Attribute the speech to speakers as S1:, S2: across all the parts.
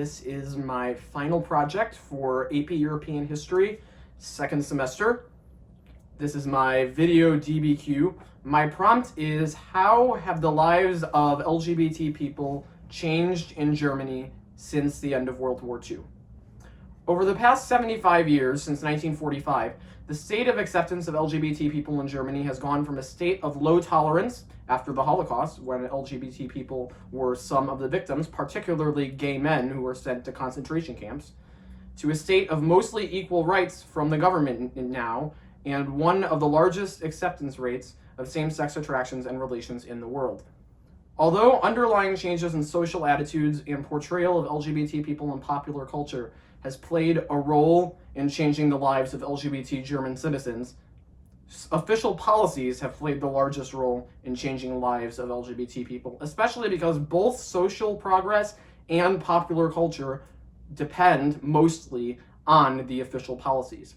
S1: This is my final project for AP European History, second semester. This is my video DBQ. My prompt is, how have the lives of LGBT people changed in Germany since the end of World War II? Over the past 75 years, since 1945, the state of acceptance of LGBT people in Germany has gone from a state of low tolerance after the Holocaust, when LGBT people were some of the victims, particularly gay men who were sent to concentration camps, to a state of mostly equal rights from the government now, and one of the largest acceptance rates of same-sex attractions and relations in the world. Although underlying changes in social attitudes and portrayal of LGBT people in popular culture has played a role in changing the lives of LGBT German citizens, official policies have played the largest role in changing the lives of LGBT people, especially because both social progress and popular culture depend mostly on the official policies.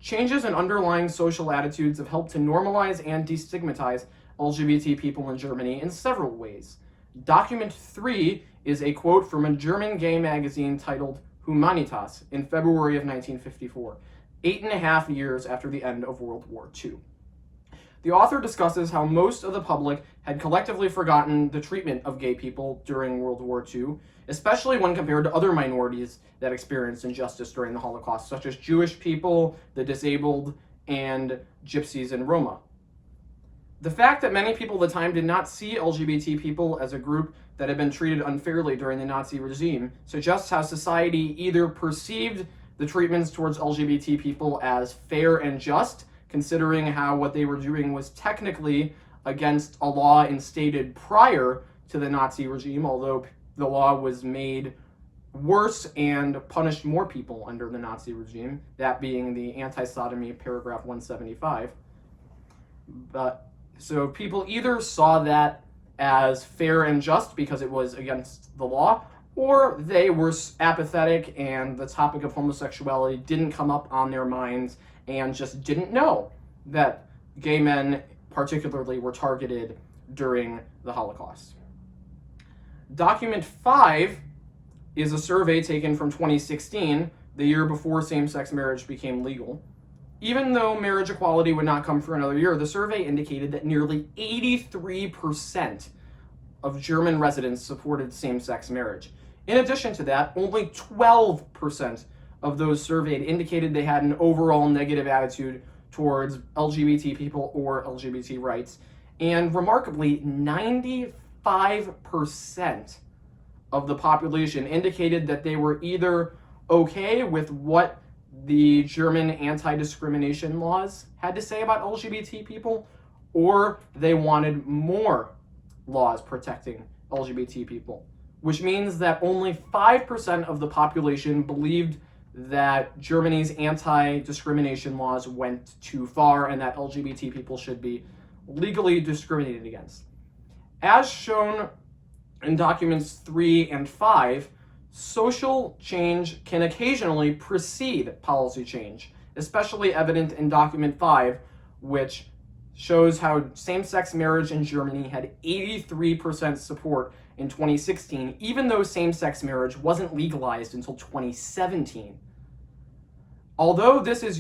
S1: Changes in underlying social attitudes have helped to normalize and destigmatize LGBT people in Germany in several ways. Document 3 is a quote from a German gay magazine titled Humanitas in February of 1954, 8.5 years after the end of World War II. The author discusses how most of the public had collectively forgotten the treatment of gay people during World War II, especially when compared to other minorities that experienced injustice during the Holocaust, such as Jewish people, the disabled, and Gypsies and Roma. The fact that many people at the time did not see LGBT people as a group that had been treated unfairly during the Nazi regime suggests how society either perceived the treatments towards LGBT people as fair and just, considering how what they were doing was technically against a law instated prior to the Nazi regime, although the law was made worse and punished more people under the Nazi regime, that being the anti-sodomy paragraph 175. So people either saw that as fair and just because it was against the law, or they were apathetic and the topic of homosexuality didn't come up on their minds and just didn't know that gay men particularly were targeted during the Holocaust. Document 5 is a survey taken from 2016, the year before same-sex marriage became legal. Even though marriage equality would not come for another year, the survey indicated that nearly 83% of German residents supported same-sex marriage. In addition to that, only 12% of those surveyed indicated they had an overall negative attitude towards LGBT people or LGBT rights, and remarkably, 95% of the population indicated that they were either okay with what the German anti-discrimination laws had to say about LGBT people, or they wanted more laws protecting LGBT people, which means that only 5% of the population believed that Germany's anti-discrimination laws went too far and that LGBT people should be legally discriminated against. As shown in documents 3 and 5, social change can occasionally precede policy change, especially evident in document 5, which shows how same-sex marriage in Germany had 83% support in 2016, even though same-sex marriage wasn't legalized until 2017. Although this is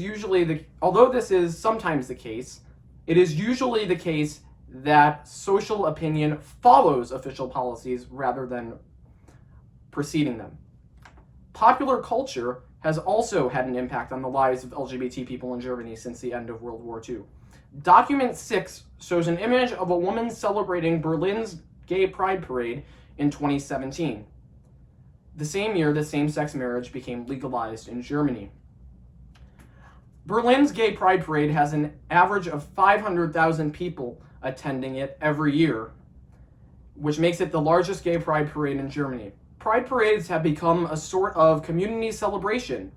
S1: sometimes the case, it is usually the case that social opinion follows official policies rather than preceding them. Popular culture has also had an impact on the lives of LGBT people in Germany since the end of World War II. Document 6 shows an image of a woman celebrating Berlin's Gay Pride Parade in 2017, the same year that same-sex marriage became legalized in Germany. Berlin's Gay Pride Parade has an average of 500,000 people attending it every year, which makes it the largest gay pride parade in Germany. Pride parades have become a sort of community celebration,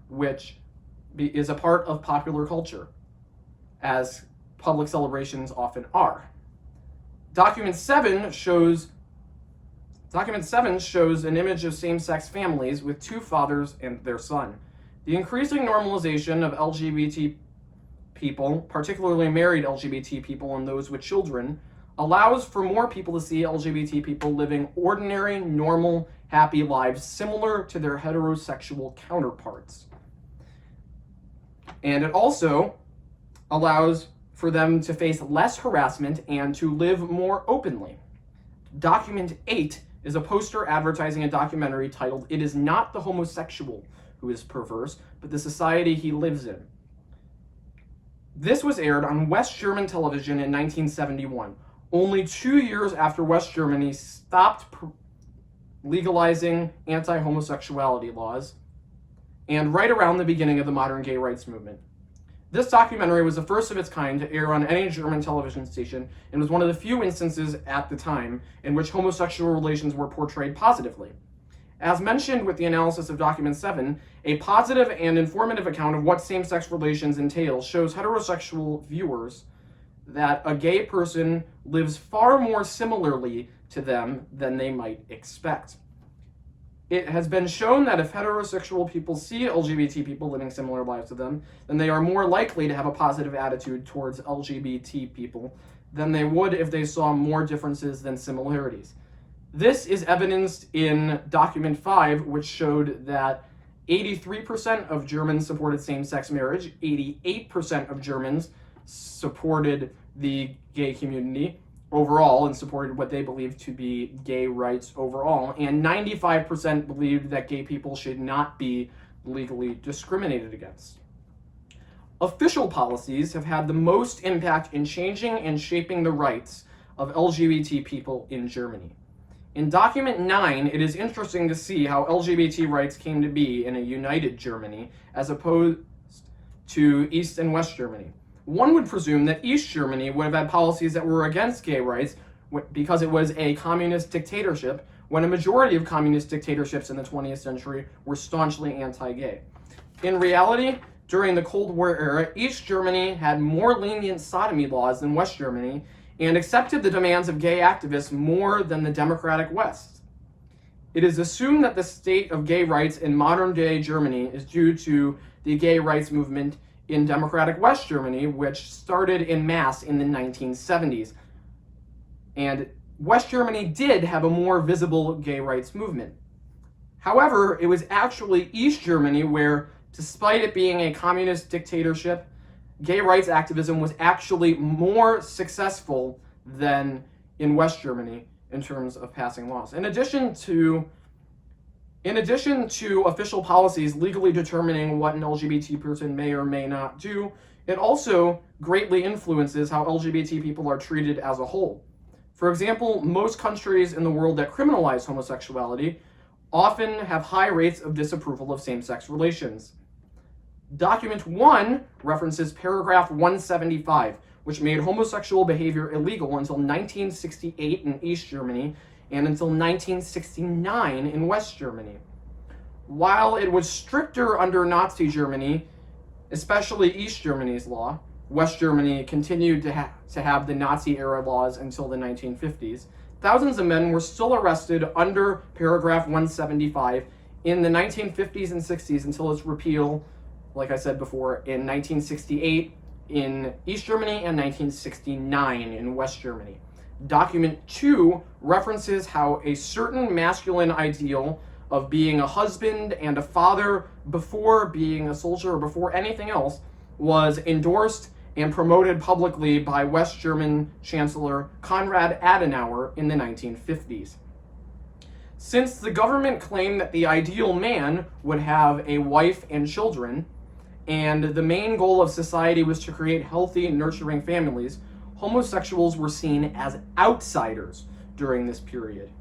S1: which is a part of popular culture, as public celebrations often are. Document 7 shows an image of same-sex families with two fathers and their son. The increasing normalization of LGBT people, particularly married LGBT people and those with children, allows for more people to see LGBT people living ordinary, normal, happy lives similar to their heterosexual counterparts. And it also allows for them to face less harassment and to live more openly. Document 8 is a poster advertising a documentary titled "It is Not the Homosexual Who is Perverse, but the Society He Lives in." This was aired on West German television in 1971, only 2 years after West Germany stopped legalizing anti-homosexuality laws, and right around the beginning of the modern gay rights movement. This documentary was the first of its kind to air on any German television station and was one of the few instances at the time in which homosexual relations were portrayed positively. As mentioned with the analysis of Document 7, a positive and informative account of what same-sex relations entail shows heterosexual viewers that a gay person lives far more similarly to them than they might expect. It has been shown that if heterosexual people see LGBT people living similar lives to them, then they are more likely to have a positive attitude towards LGBT people than they would if they saw more differences than similarities. This is evidenced in Document 5, which showed that 83% of Germans supported same-sex marriage, 88% of Germans supported the gay community overall and supported what they believed to be gay rights overall, and 95% believed that gay people should not be legally discriminated against. Official policies have had the most impact in changing and shaping the rights of LGBT people in Germany. In Document 9, it is interesting to see how LGBT rights came to be in a united Germany as opposed to East and West Germany. One would presume that East Germany would have had policies that were against gay rights because it was a communist dictatorship, when a majority of communist dictatorships in the 20th century were staunchly anti-gay. In reality, during the Cold War era, East Germany had more lenient sodomy laws than West Germany and accepted the demands of gay activists more than the democratic West. It is assumed that the state of gay rights in modern-day Germany is due to the gay rights movement in democratic West Germany, which started en masse in the 1970s. And West Germany did have a more visible gay rights movement. However, it was actually East Germany where, despite it being a communist dictatorship, gay rights activism was actually more successful than in West Germany in terms of passing laws. In addition to official policies legally determining what an LGBT person may or may not do, it also greatly influences how LGBT people are treated as a whole. For example, most countries in the world that criminalize homosexuality often have high rates of disapproval of same-sex relations. Document 1 references paragraph 175, which made homosexual behavior illegal until 1968 in East Germany and until 1969 in West Germany. While it was stricter under Nazi Germany, especially East Germany's law, West Germany continued to have the Nazi-era laws until the 1950s, thousands of men were still arrested under paragraph 175 in the 1950s and 60s until its repeal, like I said before, in 1968 in East Germany and 1969 in West Germany. Document 2 references how a certain masculine ideal of being a husband and a father before being a soldier or before anything else was endorsed and promoted publicly by West German Chancellor Konrad Adenauer in the 1950s. Since the government claimed that the ideal man would have a wife and children, and the main goal of society was to create healthy and nurturing families, homosexuals were seen as outsiders during this period.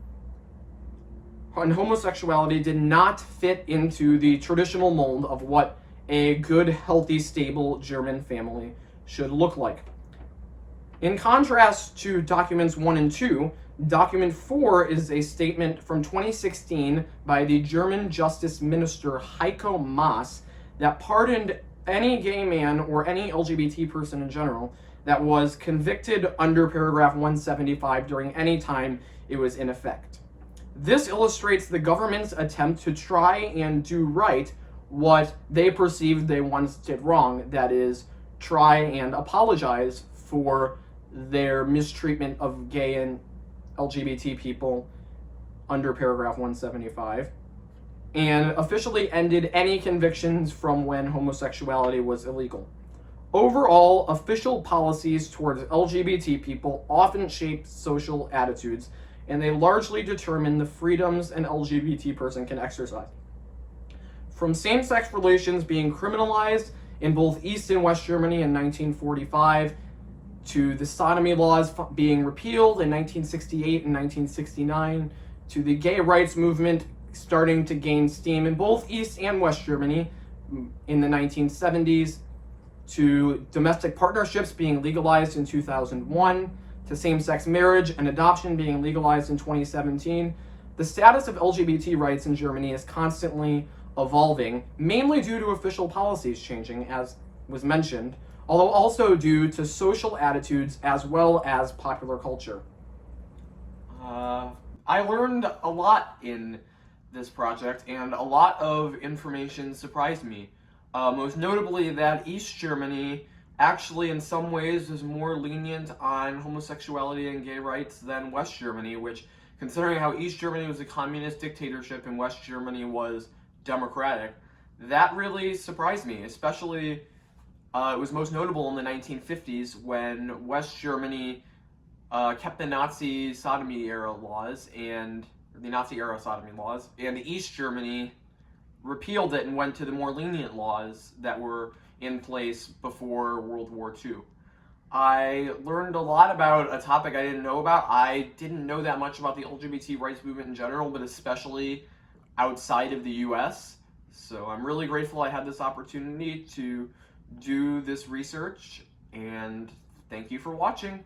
S1: And homosexuality did not fit into the traditional mold of what a good, healthy, stable German family should look like. In contrast to Documents 1 and 2, Document 4 is a statement from 2016 by the German Justice Minister Heiko Maas that pardoned any gay man or any LGBT person in general that was convicted under paragraph 175 during any time it was in effect. This illustrates the government's attempt to try and do right what they perceived they once did wrong, that is, try and apologize for their mistreatment of gay and LGBT people under paragraph 175, and officially ended any convictions from when homosexuality was illegal. Overall, official policies towards LGBT people often shape social attitudes, and they largely determine the freedoms an LGBT person can exercise. From same-sex relations being criminalized in both East and West Germany in 1945, to the sodomy laws being repealed in 1968 and 1969, to the gay rights movement starting to gain steam in both East and West Germany in the 1970s, to domestic partnerships being legalized in 2001, to same-sex marriage and adoption being legalized in 2017, the status of LGBT rights in Germany is constantly evolving, mainly due to official policies changing, as was mentioned, although also due to social attitudes as well as popular culture. I learned a lot in this project, and a lot of information surprised me. Most notably that East Germany actually in some ways is more lenient on homosexuality and gay rights than West Germany, which, considering how East Germany was a communist dictatorship and West Germany was democratic, that really surprised me. Especially, it was most notable in the 1950s when West Germany kept the Nazi sodomy era laws and the Nazi era sodomy laws, and East Germany repealed it and went to the more lenient laws that were in place before World War II. I learned a lot about a topic I didn't know about. I didn't know that much about the LGBT rights movement in general, but especially outside of the US. So I'm really grateful I had this opportunity to do this research, and thank you for watching.